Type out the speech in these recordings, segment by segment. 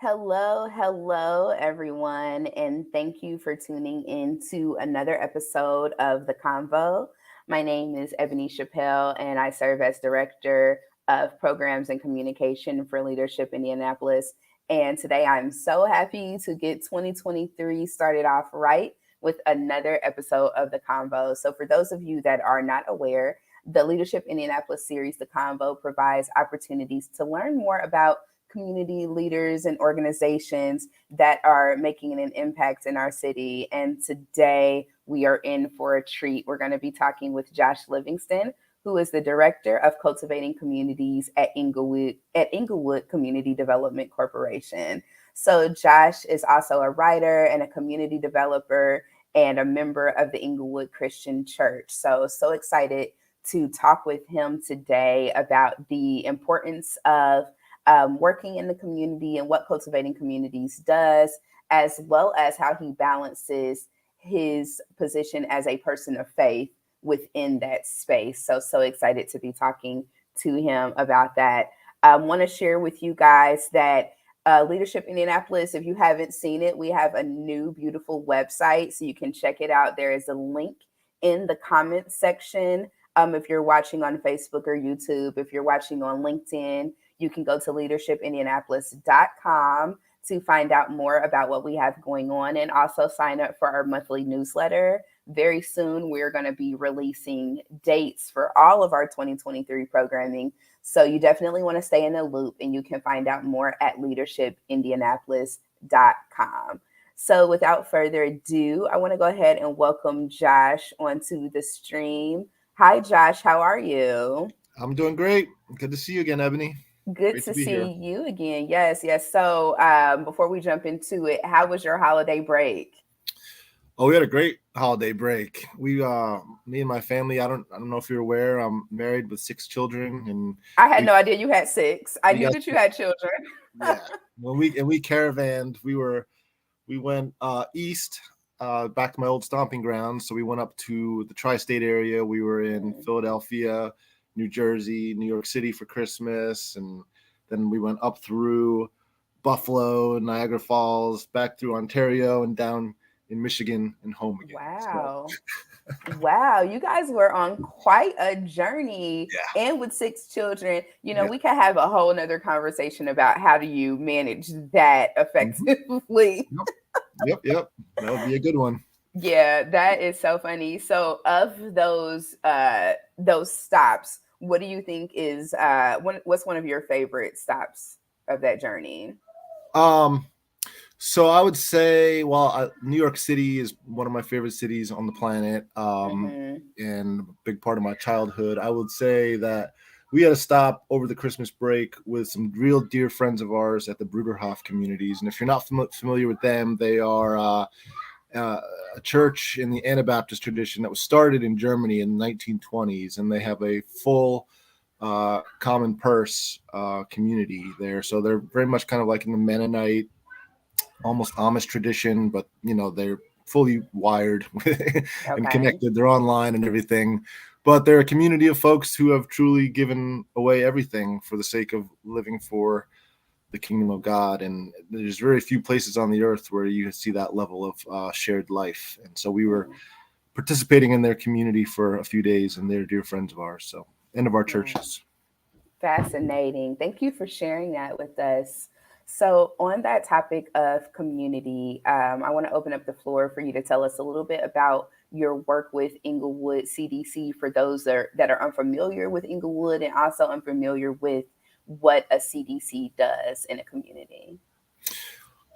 Hello, everyone, and thank you for tuning in to another episode of the Convo. My name is Ebony Chappelle, and I serve as Director of Programs and Communication for Leadership Indianapolis. And today I'm so happy to get 2023 started off right with another episode of the Convo. So, for those of you that are not aware, the Leadership Indianapolis series, The Convo, provides opportunities to learn more about community leaders and organizations that are making an impact in our city. And today we are in for a treat. We're going to be talking with Josh Livingston, who is the director of Cultivating Communities at Englewood Community Development Corporation. So Josh is also a writer and a community developer and a member of the Englewood Christian Church. So excited to talk with him today about the importance of working in the community and what Cultivating Communities does, as well as how he balances his position as a person of faith within that space. So excited to be talking to him about that. I want to share with you guys that Leadership Indianapolis, if you haven't seen it, we have a new beautiful website, so you can check it out. There is a link in the comments section. If you're watching on Facebook or YouTube, if you're watching on LinkedIn, you can go to leadershipindianapolis.com to find out more about what we have going on and also sign up for our monthly newsletter. Very soon, we're going to be releasing dates for all of our 2023 programming. So you definitely want to stay in the loop, and you can find out more at leadershipindianapolis.com. So without further ado, I want to go ahead and welcome Josh onto the stream. Hi, Josh. How are you? I'm doing great. Good to see you again, Ebony. Good Great to to be see here. you again. Yes. So before we jump into it, how was your holiday break? Oh, we had a great holiday break. Me and my family. I don't know if you're aware. I'm married with 6 children, and I had we no idea you had six. I we knew got that you had children. yeah. We caravanned. We went east, back to my old stomping grounds. So we went up to the tri-state area. We were in Philadelphia, New Jersey, New York City for Christmas, and then we went up through Buffalo, Niagara Falls, back through Ontario, and down in Michigan and home again. So Wow. Wow, you guys were on quite a journey yeah, and with six children. yeah, We could have a whole nother conversation about how do you manage that mhm, effectively. yep, yep. That would be a good one. Yeah, that is so funny. So of those stops, what do you think is what's one of your favorite stops of that journey? Um, So I would say, New York City is one of my favorite cities on the planet, Mhm. and a big part of my childhood. I would say that we had a stop over the Christmas break with some real dear friends of ours at the Bruderhof communities. And if you're not familiar with them, they are uh, a church in the Anabaptist tradition that was started in Germany in the 1920s, and they have a full common purse community there. So they're very much kind of like in the Mennonite, almost Amish tradition, but they're fully wired and Okay. connected. They're online and everything, but they're a community of folks who have truly given away everything for the sake of living for the kingdom of God. And there's very few places on the earth where you see that level of shared life. And so we were Mm, participating in their community for a few days, and they're dear friends of ours. So, and of our wow. churches. Fascinating. Thank you for sharing that with us. So, on that topic of community, I want to open up the floor for you to tell us a little bit about your work with Englewood CDC for those that are unfamiliar with Englewood and also unfamiliar with what a CDC does in a community.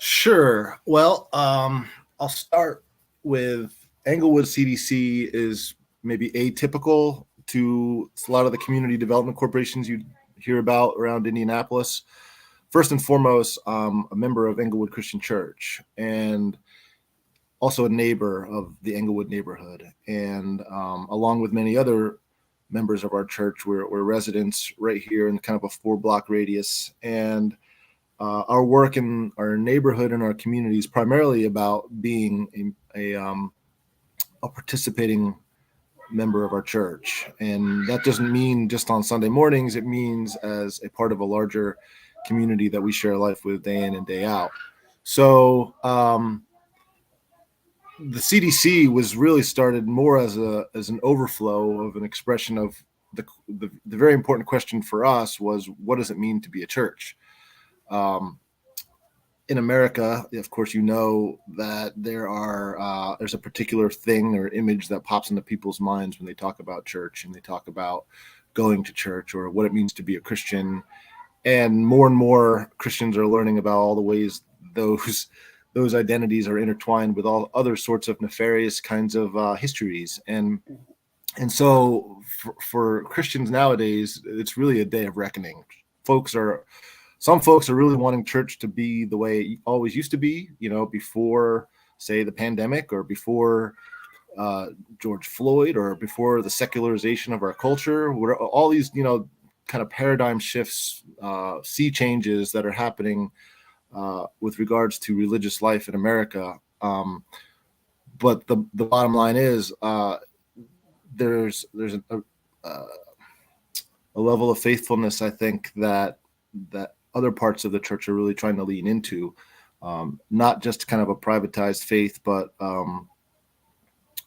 Sure. I'll start with Englewood CDC is maybe atypical to a lot of the community development corporations you hear about around Indianapolis. First and foremost, a member of Englewood Christian Church and also a neighbor of the Englewood neighborhood. And along with many other members of our church, we're residents right here in kind of a 4 block radius. And our work in our neighborhood and our community is primarily about being a participating member of our church. And that doesn't mean just on Sunday mornings. It means as a part of a larger community that we share life with day in and day out. So the CDC was really started more as an overflow of an expression of the very important question for us was, what does it mean to be a church? In America, of course, you know that there's a particular thing or image that pops into people's minds when they talk about church and they talk about going to church or what it means to be a Christian. And more Christians are learning about all the ways those identities are intertwined with all other sorts of nefarious kinds of histories. And so for Christians nowadays, it's really a day of reckoning. Some folks are really wanting church to be the way it always used to be, before, say, the pandemic or before George Floyd or before the secularization of our culture. All these, kind of paradigm shifts, sea changes that are happening with regards to religious life in America. But the bottom line is there's a level of faithfulness, I think, that other parts of the church are really trying to lean into, not just kind of a privatized faith, but a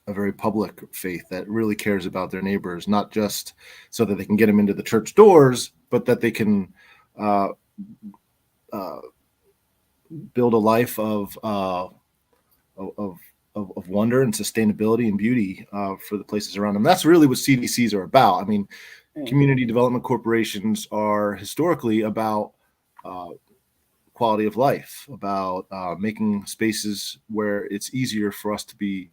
very public faith that really cares about their neighbors, not just so that they can get them into the church doors, but that they can build a life of wonder and sustainability and beauty for the places around them. That's really what CDCs are about. I mean, community development corporations are historically about quality of life, about making spaces where it's easier for us to be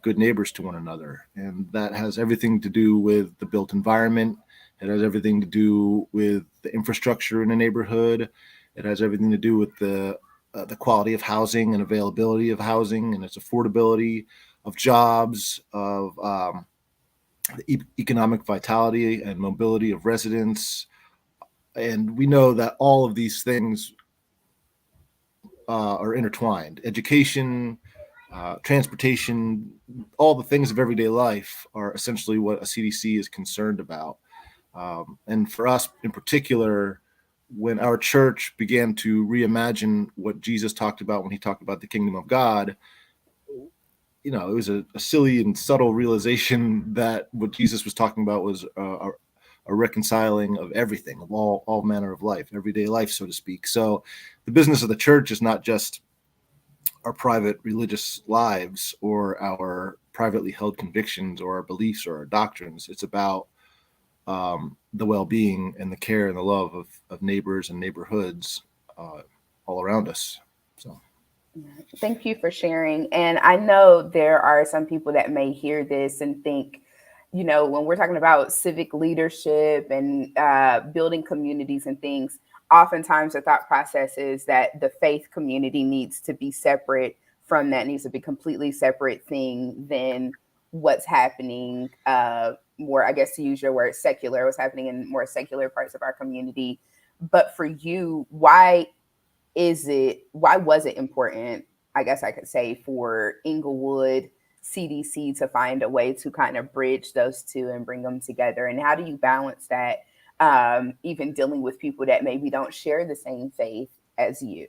good neighbors to one another. And that has everything to do with the built environment. It has everything to do with the infrastructure in a neighborhood. It has everything to do with the quality of housing and availability of housing and its affordability, of jobs, of the economic vitality and mobility of residents. And we know that all of these things are intertwined. Education, transportation, all the things of everyday life are essentially what a CDC is concerned about. And for us in particular, when our church began to reimagine what Jesus talked about when he talked about the kingdom of God, it was a silly and subtle realization that what Jesus was talking about was a reconciling of everything, of all manner of life, everyday life, so to speak. So the business of the church is not just our private religious lives or our privately held convictions or our beliefs or our doctrines. It's about the well-being and the care and the love of neighbors and neighborhoods all around us. So thank you for sharing. And I know there are some people that may hear this and think, when we're talking about civic leadership and building communities and things, oftentimes the thought process is that the faith community needs to be separate from that, needs to be a completely separate thing than what's happening more, I guess to use your word, secular, what's happening in more secular parts of our community. But for you, why was it important, I guess I could say, for Englewood CDC to find a way to kind of bridge those two and bring them together? And how do you balance that, even dealing with people that maybe don't share the same faith as you?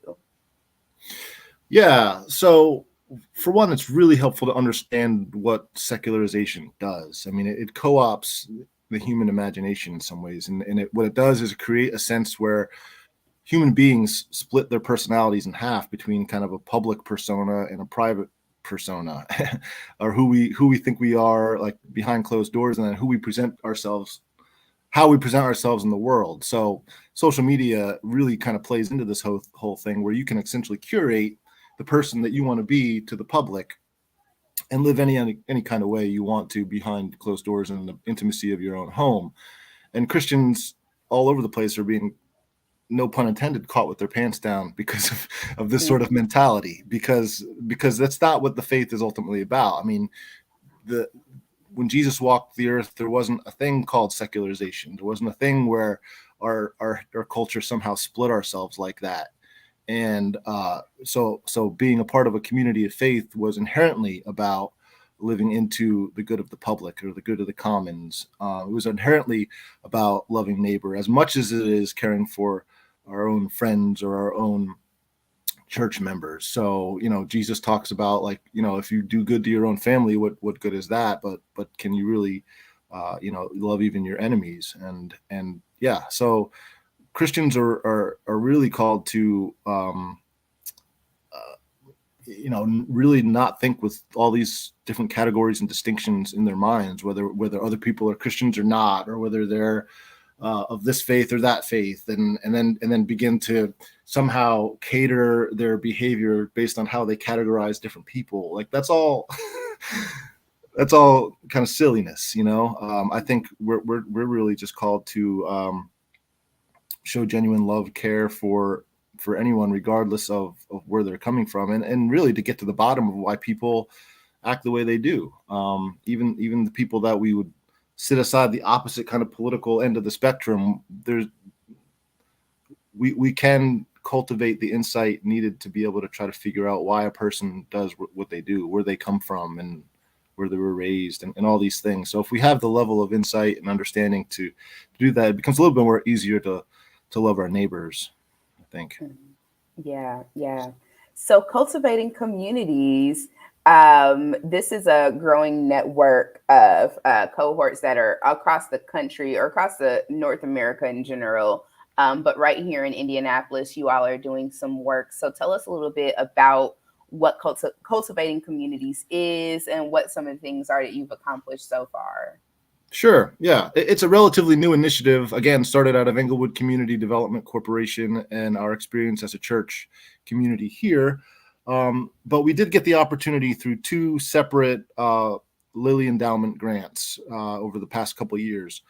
Yeah. So for one, it's really helpful to understand what secularization does. I mean, it co-ops the human imagination in some ways. And what it does is create a sense where human beings split their personalities in half between kind of a public persona and a private persona, or who we think we are, like behind closed doors, and then how we present ourselves in the world. So social media really kind of plays into this whole thing where you can essentially curate the person that you want to be to the public and live any kind of way you want to behind closed doors in the intimacy of your own home. And Christians all over the place are being, no pun intended, caught with their pants down because of this sort of mentality, because that's not what the faith is ultimately about. I mean, when Jesus walked the earth, there wasn't a thing called secularization. There wasn't a thing where our culture somehow split ourselves like that. And so being a part of a community of faith was inherently about living into the good of the public or the good of the commons. It was inherently about loving neighbor as much as it is caring for our own friends or our own church members. So, Jesus talks about, like, if you do good to your own family, what good is that? But can you really, love even your enemies? And yeah, so Christians are really called to, really not think with all these different categories and distinctions in their minds, whether other people are Christians or not, or whether they're of this faith or that faith, and then begin to somehow cater their behavior based on how they categorize different people. Like, that's all that's all kind of silliness. I think we're really just called to show genuine love, care for anyone, regardless of where they're coming from, and really to get to the bottom of why people act the way they do. Even the people that we would sit aside the opposite kind of political end of the spectrum, we can cultivate the insight needed to be able to try to figure out why a person does what they do, where they come from, and where they were raised, and all these things. So if we have the level of insight and understanding to do that, it becomes a little bit more easier to love our neighbors, I think. Yeah, yeah. So cultivating communities, this is a growing network of cohorts that are across the country or across the North America in general. But right here in Indianapolis, you all are doing some work. So tell us a little bit about what cultivating communities is and what some of the things are that you've accomplished so far. Sure. Yeah. It's a relatively new initiative. Again, started out of Englewood Community Development Corporation and our experience as a church community here. But we did get the opportunity through two separate Lilly Endowment grants over the past couple of years.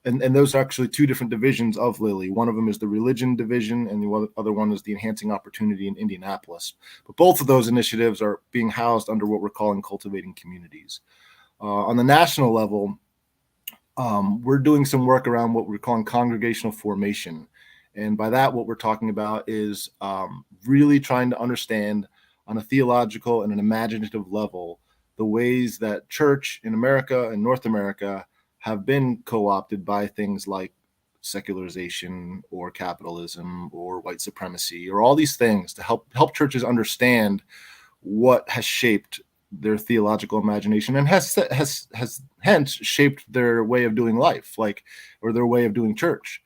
And those are actually two different divisions of Lilly. One of them is the religion division, and the other one is the enhancing opportunity in Indianapolis. But both of those initiatives are being housed under what we're calling cultivating communities. On the national level, we're doing some work around what we're calling congregational formation. And by that, what we're talking about is really trying to understand on a theological and an imaginative level the ways that church in America and North America have been co-opted by things like secularization or capitalism or white supremacy, or all these things, to help churches understand what has shaped their theological imagination and has hence shaped their way of doing life, or their way of doing church.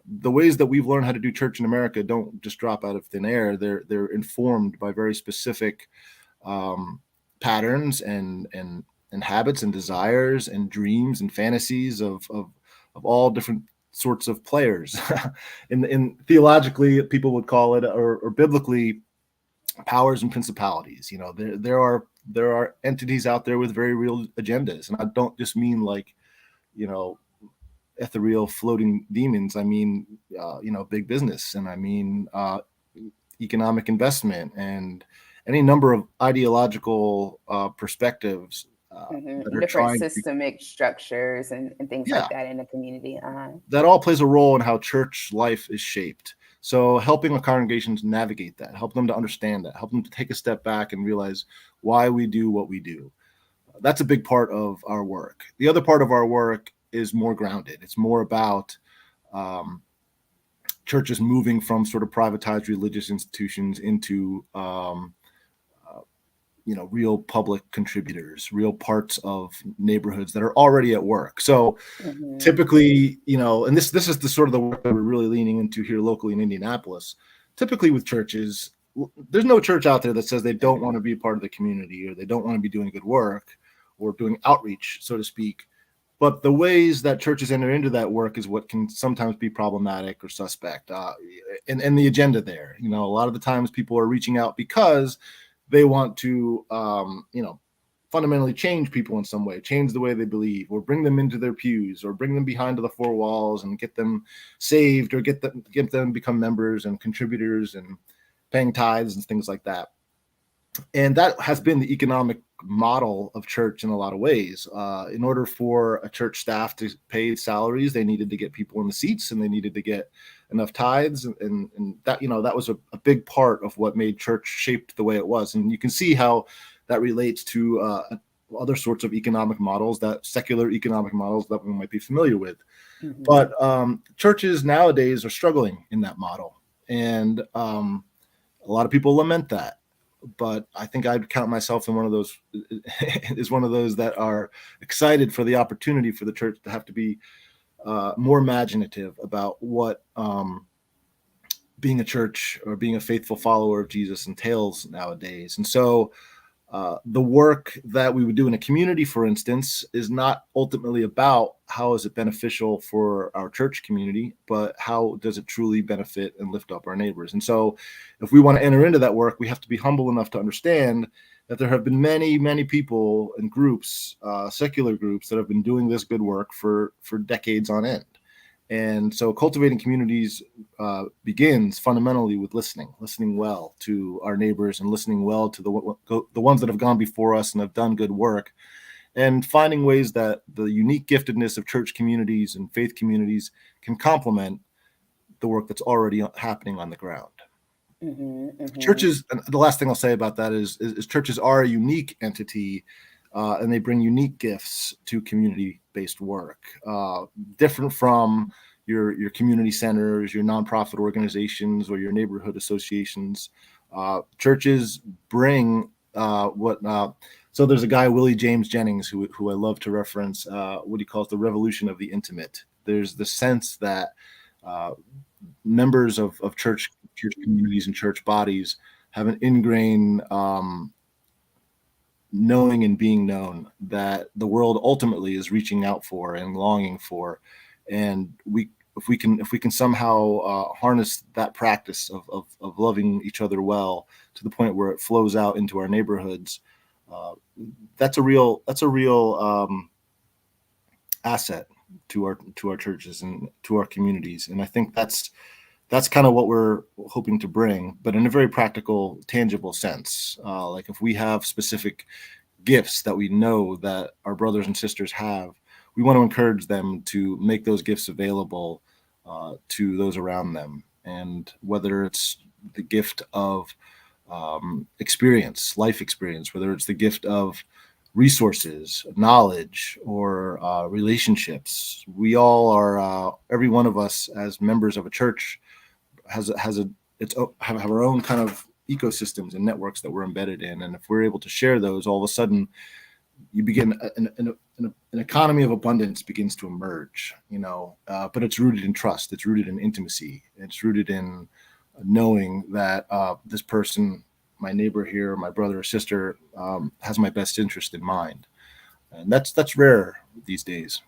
The ways that we've learned how to do church in America don't just drop out of thin air. They're informed by very specific patterns and habits and desires and dreams and fantasies of all different sorts of players. in theologically, people would call it, or biblically, powers and principalities. There are entities out there with very real agendas, and I don't just mean ethereal floating demons. I mean big business, and I mean economic investment, and any number of ideological perspectives that are Different trying to, systemic structures and things yeah, like that in the community. that all plays a role in how church life is shaped. So helping our congregations navigate that, help them to understand that, help them to take a step back and realize why we do what we do. That's a big part of our work. The other part of our work is more grounded. It's more about churches moving from sort of privatized religious institutions into real public contributors, real parts of neighborhoods that are already at work. So typically, and this is the sort of the work that we're really leaning into here locally in Indianapolis. Typically with churches, there's no church out there that says they don't want to be part of the community, or they don't want to be doing good work or doing outreach, so to speak. But the ways that churches enter into that work is what can sometimes be problematic or suspect. And the agenda there, a lot of the times people are reaching out because they want to, fundamentally change people in some way, change the way they believe, or bring them into their pews, or bring them behind the four walls and get them saved, or get them become members and contributors and paying tithes and things like that. And that has been the economic model of church in a lot of ways. In order for a church staff to pay salaries, they needed to get people in the seats, and they needed to get enough tithes, and that that was a big part of what made church shaped the way it was. And you can see how that relates to other sorts of economic models, that secular economic models that we might be familiar with. Mhm. But churches nowadays are struggling in that model. And a lot of people lament that. But I think I'd count myself in one of those that are excited for the opportunity for the church to have to be more imaginative about what being a church or being a faithful follower of Jesus entails nowadays. And so the work that we would do in a community, for instance, is not ultimately about how is it beneficial for our church community, but how does it truly benefit and lift up our neighbors. And so if we want to enter into that work, we have to be humble enough to understand that there have been many, many people and groups, secular groups, that have been doing this good work for decades on end. And so cultivating communities begins fundamentally with listening well to our neighbors and listening well to the ones that have gone before us and have done good work, and finding ways that the unique giftedness of church communities and faith communities can complement the work that's already happening on the ground. Churches, and the last thing I'll say about that is churches are a unique entity, and they bring unique gifts to community-based work, different from your community centers, your nonprofit organizations, or your neighborhood associations. Churches bring so there's a guy, Willie James Jennings, who I love to reference, what he calls the revolution of the intimate. There's the sense that members of church communities and church bodies have an ingrained knowing and being known that the world ultimately is reaching out for and longing for. And if we can somehow harness that practice of loving each other well to the point where it flows out into our neighborhoods, that's a real asset to our churches and to our communities. And I think that's kind of what we're hoping to bring, but in a very practical, tangible sense. Like if we have specific gifts that we know that our brothers and sisters have, we want to encourage them to make those gifts available to those around them. And whether it's the gift of life experience, whether it's the gift of resources, knowledge, or relationships, we all are, every one of us as members of a church have our own kind of ecosystems and networks that we're embedded in. And if we're able to share those, all of a sudden you begin an economy of abundance begins to emerge, but it's rooted in trust. It's rooted in intimacy. It's rooted in knowing that this person, my neighbor here, my brother or sister, has my best interest in mind. And that's rare these days.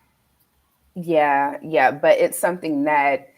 Yeah, but it's something that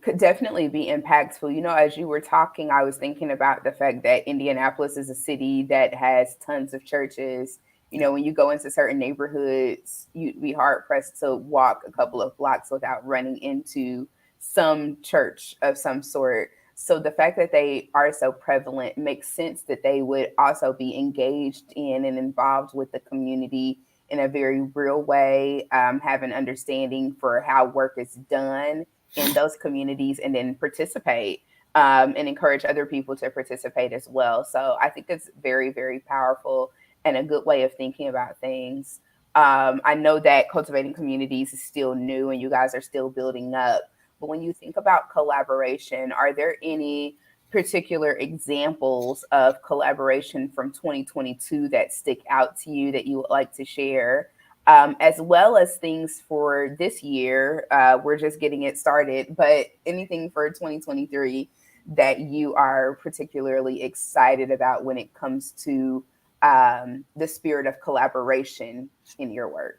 could definitely be impactful. As you were talking, I was thinking about the fact that Indianapolis is a city that has tons of churches. When you go into certain neighborhoods, you'd be hard pressed to walk a couple of blocks without running into some church of some sort. So the fact that they are so prevalent makes sense that they would also be engaged in and involved with the community in a very real way, have an understanding for how work is done in those communities, and then participate and encourage other people to participate as well. So I think it's very, very powerful and a good way of thinking about things. I know that Cultivating Communities is still new and you guys are still building up. But when you think about collaboration, are there any particular examples of collaboration from 2022 that stick out to you that you would like to share? As well as things for this year. We're just getting it started, but anything for 2023 that you are particularly excited about when it comes to the spirit of collaboration in your work?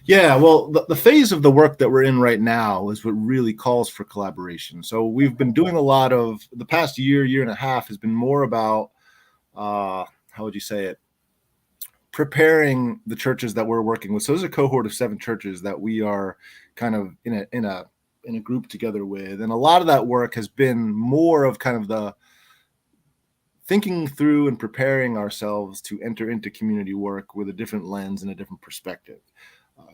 Yeah, well, the phase of the work that we're in right now is what really calls for collaboration. So we've been doing a lot of the past year and a half has been more about, how would you say it? Preparing the churches that we're working with. So there's a cohort of 7 churches that we are kind of in a group together with. And a lot of that work has been more of kind of the thinking through and preparing ourselves to enter into community work with a different lens and a different perspective,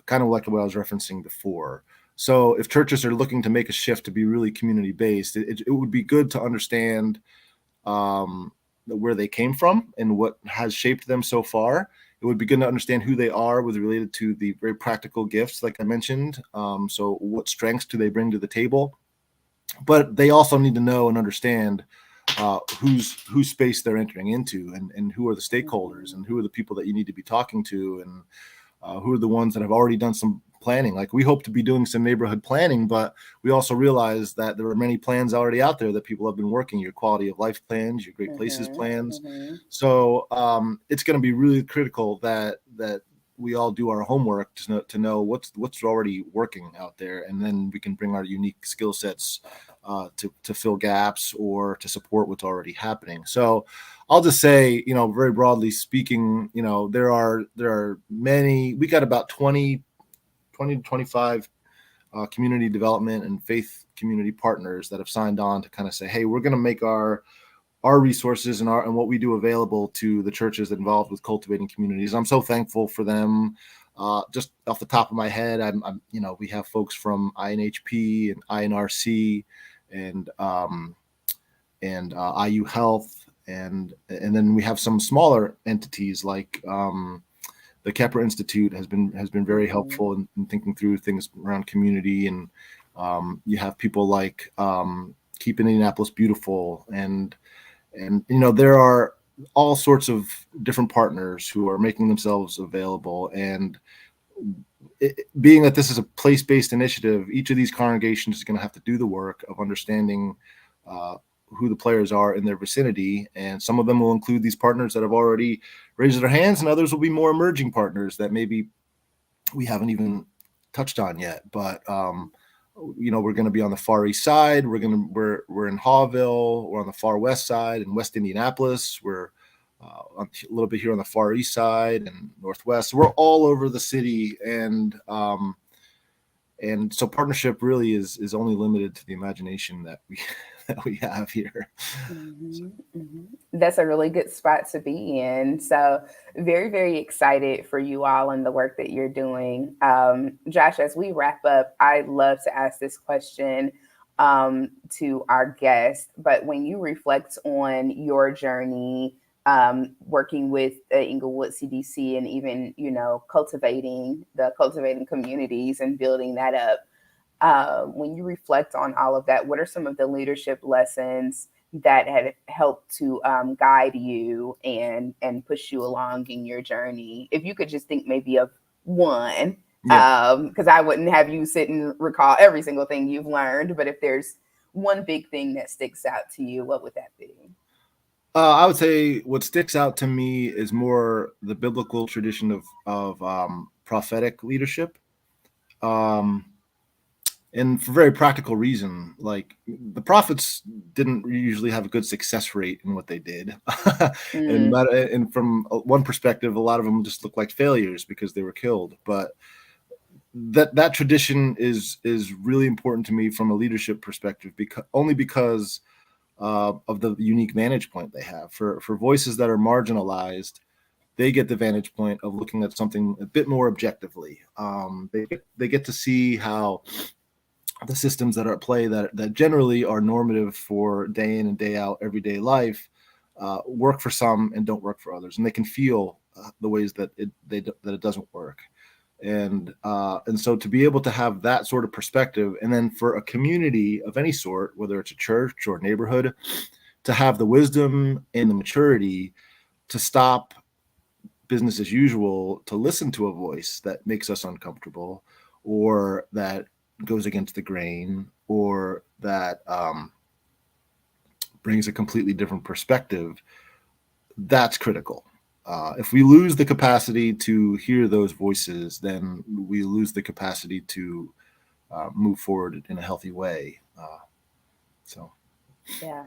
kind of like what I was referencing before. So if churches are looking to make a shift to be really community-based, it would be good to understand where they came from and what has shaped them so far. It it would be good to understand who they are with related to the very practical gifts, like I mentioned. So what strengths do they bring to the table? But they also need to know and understand whose space they're entering into, and who are the stakeholders, and who are the people that you need to be talking to, and who are the ones that have already done some planning. Like, we hope to be doing some neighborhood planning, but we also realize that there are many plans already out there that people have been working, your quality of life plans, your great places plans. So it's going to be really critical that we all do our homework to know what's already working out there, and then we can bring our unique skill sets to fill gaps or to support what's already happening. So I'll just say, very broadly speaking, there are many. We got about 20 to 25 community development and faith community partners that have signed on to kind of say, hey, we're going to make our resources and what we do available to the churches involved with cultivating communities. I'm so thankful for them. Just off the top of my head, we have folks from INHP and INRC and IU Health, and then we have some smaller entities like the Kepler Institute has been very helpful in thinking through things around community, and you have people like Keep Indianapolis Beautiful, and there are all sorts of different partners who are making themselves available. And being that this is a place-based initiative, each of these congregations is going to have to do the work of understanding who the players are in their vicinity. And some of them will include these partners that have already raised their hands, and others will be more emerging partners that maybe we haven't even touched on yet. But we're going to be on the far east side. We're in Hawville. We're on the far west side in West Indianapolis. We're a little bit here on the far east side and northwest. So we're all over the city, and so partnership really is only limited to the imagination that we have here. That's a really good spot to be in. So very, very excited for you all and the work that you're doing. Josh, as we wrap up, I'd love to ask this question to our guest. But when you reflect on your journey working with the Englewood CDC, and even, cultivating communities and building that up, when you reflect on all of that, what are some of the leadership lessons that had helped to guide you and push you along in your journey? If you could just think maybe of one, because I wouldn't have you sit and recall every single thing you've learned, but if there's one big thing that sticks out to you, what would that be? I would say what sticks out to me is more the biblical tradition of prophetic leadership. And for very practical reason, like the prophets didn't usually have a good success rate in what they did. And from one perspective, a lot of them just look like failures because they were killed. But that tradition is really important to me from a leadership perspective, because of the unique vantage point they have. For voices that are marginalized, they get the vantage point of looking at something a bit more objectively. They get to see how the systems that are at play that generally are normative for day in and day out everyday life work for some and don't work for others, and they can feel the ways that it doesn't work. And so to be able to have that sort of perspective, and then for a community of any sort, whether it's a church or neighborhood, to have the wisdom and the maturity to stop business as usual, to listen to a voice that makes us uncomfortable, or that goes against the grain, or that brings a completely different perspective, that's critical. If we lose the capacity to hear those voices, then we lose the capacity to move forward in a healthy way. Yeah,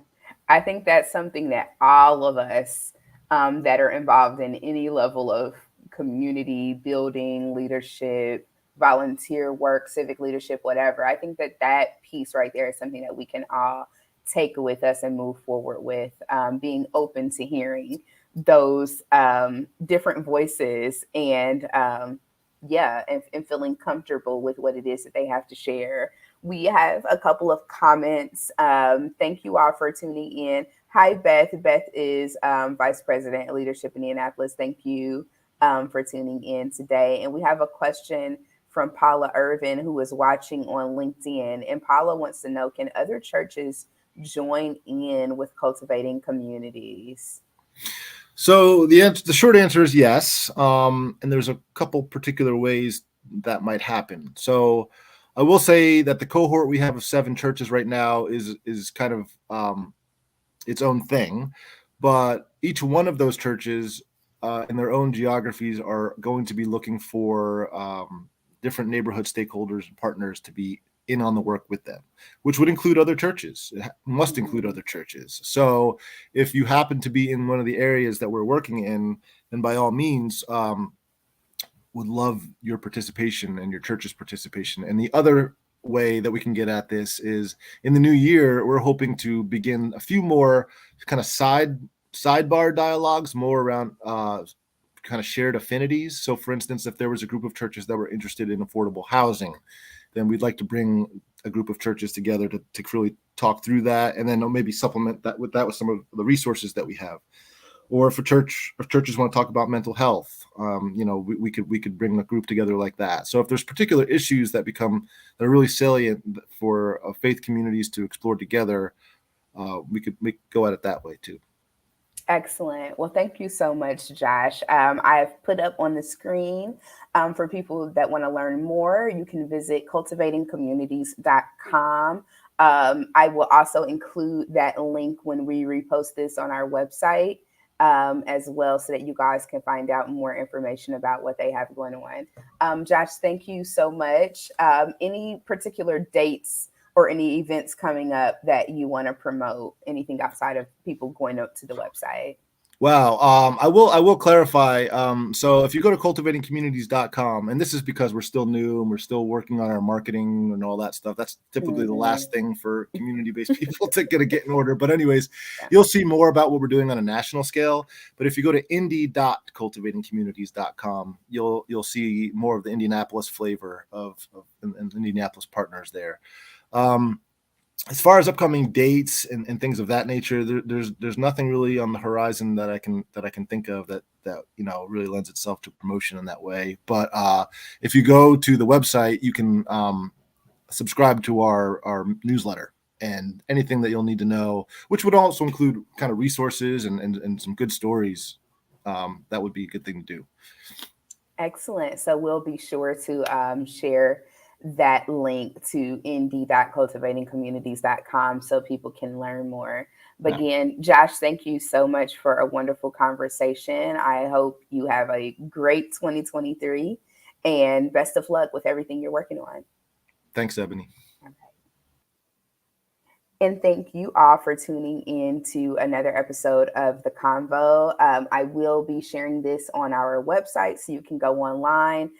I think that's something that all of us that are involved in any level of community building, leadership, volunteer work, civic leadership, whatever, I think that piece right there is something that we can all take with us and move forward with, being open to hearing those different voices, and feeling comfortable with what it is that they have to share. We have a couple of comments. Thank you all for tuning in. Hi, Beth. Beth is Vice President at Leadership Indianapolis. Thank you for tuning in today. And we have a question from Paula Irvin, who is watching on LinkedIn. And Paula wants to know, can other churches join in with cultivating communities? So the short answer is yes, and there's a couple particular ways that might happen. So I will say that the cohort we have of 7 churches right now is kind of its own thing, but each one of those churches in their own geographies are going to be looking for different neighborhood stakeholders and partners to be in on the work with them, which would include other churches. It must include other churches. So if you happen to be in one of the areas that we're working in, then by all means, would love your participation and your church's participation. And the other way that we can get at this is in the new year, we're hoping to begin a few more kind of sidebar dialogues, more around kind of shared affinities. So for instance, if there was a group of churches that were interested in affordable housing, then we'd like to bring a group of churches together to really talk through that, and then maybe supplement that with some of the resources that we have. Or if churches want to talk about mental health, we could bring a group together like that. So if there's particular issues that are really salient for faith communities to explore together, we could go at it that way too. Excellent. Well, thank you so much, Josh. I've put up on the screen for people that want to learn more, you can visit cultivatingcommunities.com. I will also include that link when we repost this on our website as well, so that you guys can find out more information about what they have going on. Josh, thank you so much. Any particular dates or any events coming up that you want to promote? Anything outside of people going up to the website? Wow. I will clarify. So if you go to cultivatingcommunities.com, and this is because we're still new and we're still working on our marketing and all that stuff. That's typically the last thing for community-based people to get in order. But anyways, you'll see more about what we're doing on a national scale. But if you go to indie.cultivatingcommunities.com, you'll see more of the Indianapolis flavor of Indianapolis partners there. As far as upcoming dates and things of that nature, there's nothing really on the horizon that I can think of that really lends itself to promotion in that way. But if you go to the website, you can subscribe to our newsletter, and anything that you'll need to know, which would also include kind of resources and some good stories. That would be a good thing to do. Excellent. So we'll be sure to share that link to nd.cultivatingcommunities.com so people can learn more. But again, Josh, thank you so much for a wonderful conversation. I hope you have a great 2023 and best of luck with everything you're working on. Thanks, Ebony. And thank you all for tuning in to another episode of The Convo. I will be sharing this on our website, so you can go online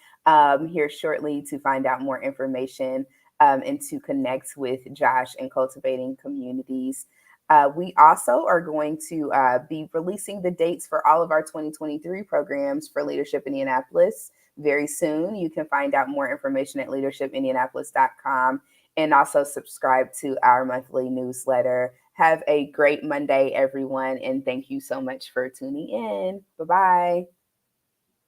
here shortly to find out more information and to connect with Josh and Cultivating Communities. We also are going to be releasing the dates for all of our 2023 programs for Leadership Indianapolis very soon. You can find out more information at leadershipindianapolis.com. And also subscribe to our monthly newsletter. Have a great Monday, everyone. And thank you so much for tuning in. Bye-bye.